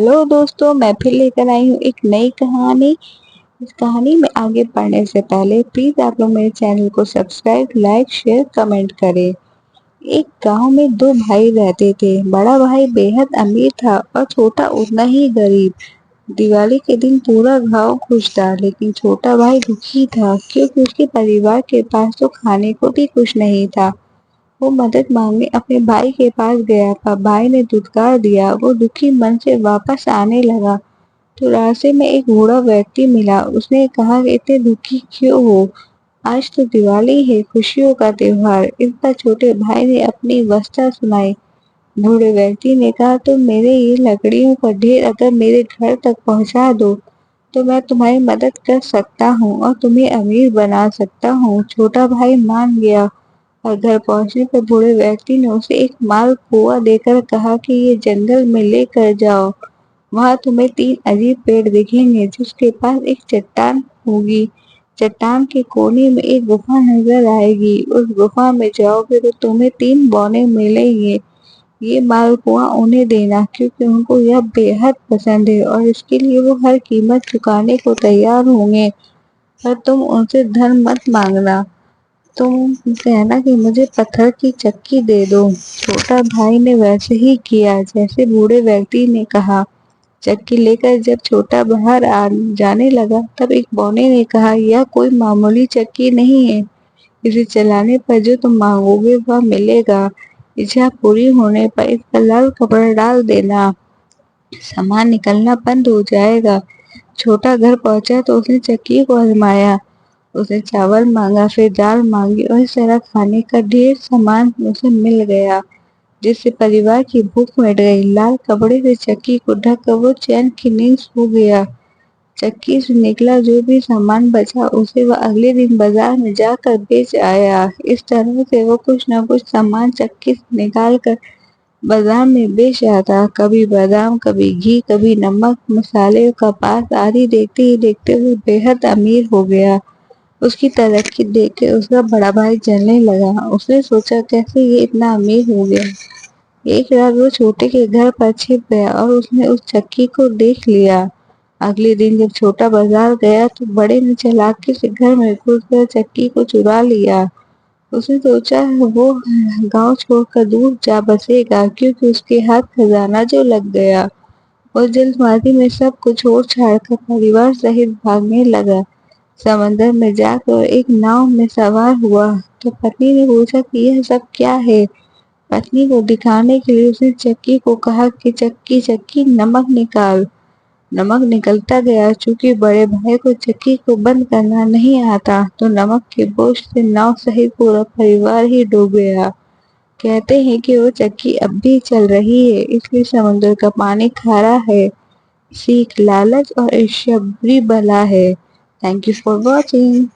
Hello दोस्तों, मैं फिर लेकर आई हूँ एक नई कहानी। इस कहानी में आगे बढ़ने से पहले प्लीज आप लोग मेरे चैनल को सब्सक्राइब, लाइक, शेयर, कमेंट करें। एक गांव में दो भाई रहते थे। बड़ा भाई बेहद अमीर था और छोटा उतना ही गरीब। दिवाली के दिन पूरा गांव खुश था, लेकिन छोटा भाई दुखी था क्योंकि उसके परिवार के पास तो खाने को भी कुछ नहीं था। वो मदद मांगने अपने भाई के पास गया, पर भाई ने धुतकार दिया। वो दुखी मन से वापस आने लगा तो रास्ते में एक बूढ़ा व्यक्ति मिला। उसने कहा, इतने दुखी क्यों हो? आज तो दिवाली है, खुशियों का त्योहार। इस पर छोटे भाई ने अपनी अवस्था सुनाई। बूढ़े व्यक्ति ने कहा, तुम मेरे ये लकड़ियों का ढेर अगर मेरे घर तक पहुंचा दो तो मैं तुम्हारी मदद कर सकता हूँ और तुम्हें अमीर बना सकता हूँ। छोटा भाई मान गया और घर पहुंचने पर बूढ़े व्यक्ति ने उसे एक माल पुआ देकर कहा कि ये जंगल में लेकर जाओ। वहां तुम्हें तीन अजीब पेड़ दिखेंगे जिसके पास एक चट्टान होगी। चट्टान के कोने में एक गुफा नजर आएगी। उस गुफा में जाओगे तो तुम्हें तीन बौने मिलेंगे। ये मालपुआ उन्हें देना क्योंकि उनको यह बेहद पसंद है और इसके लिए वो हर कीमत चुकाने को तैयार होंगे। पर तुम उनसे धन मत मांगना। तुम कहना कि मुझे पत्थर की चक्की दे दो। छोटा भाई ने वैसे ही किया जैसे बूढ़े व्यक्ति ने कहा। चक्की लेकर जब छोटा बाहर जाने लगा तब एक बौने ने कहा, यह कोई मामूली चक्की नहीं है। इसे चलाने पर जो तुम मांगोगे वह मिलेगा। इच्छा पूरी होने पर इस पर लाल कपड़ा डाल देना, सामान निकलना बंद हो जाएगा। छोटा घर पहुंचा तो उसने चक्की को आजमाया। उसने चावल मांगा, फिर दाल मांगी और इस तरह खाने का ढेर सामान उसे मिल गया, जिससे परिवार की भूख मिट गई। लाल कपड़े से चक्की को ढक कर वो चैन की नींद सो गया। चक्की से निकला जो भी सामान बचा उसे वह अगले दिन बाजार में जाकर बेच आया। इस तरह से वो कुछ न कुछ सामान चक्की से निकाल कर बाजार में बेच आता। कभी बादाम, कभी घी, कभी नमक, मसाले, कपास आदि। देखते ही देखते वो बेहद अमीर हो गया। उसकी तरक्की देख के उसका बड़ा भाई जलने लगा। उसने सोचा, कैसे ये इतना अमीर हो गया। एक रात वो छोटे के घर पर छिप गया और उसने उस चक्की को देख लिया। अगले दिन जब छोटा बाजार गया तो बड़े ने चालाकी से घर में घुसकर चक्की को चुरा लिया। उसने सोचा वो गांव छोड़कर दूर जा बसेगा क्योंकि उसके हाथ खजाना जो लग गया। वो जल्दबाजी में सब कुछ छोड़ छाड़ कर परिवार सहित भागने लगा। समंदर में जाकर एक नाव में सवार हुआ तो पत्नी ने पूछा कि यह सब क्या है। पत्नी को दिखाने के लिए उसने चक्की को कहा कि चक्की चक्की नमक निकाल। नमक निकलता गया। चूंकि बड़े भाई को चक्की को बंद करना नहीं आता तो नमक के बोझ से नाव सहित पूरा परिवार ही डूब गया। कहते हैं कि वो चक्की अब भी चल रही है, इसलिए समुद्र का पानी खारा है। सीख, लालच और ईर्ष्या बुरी बला है। Thank you for watching.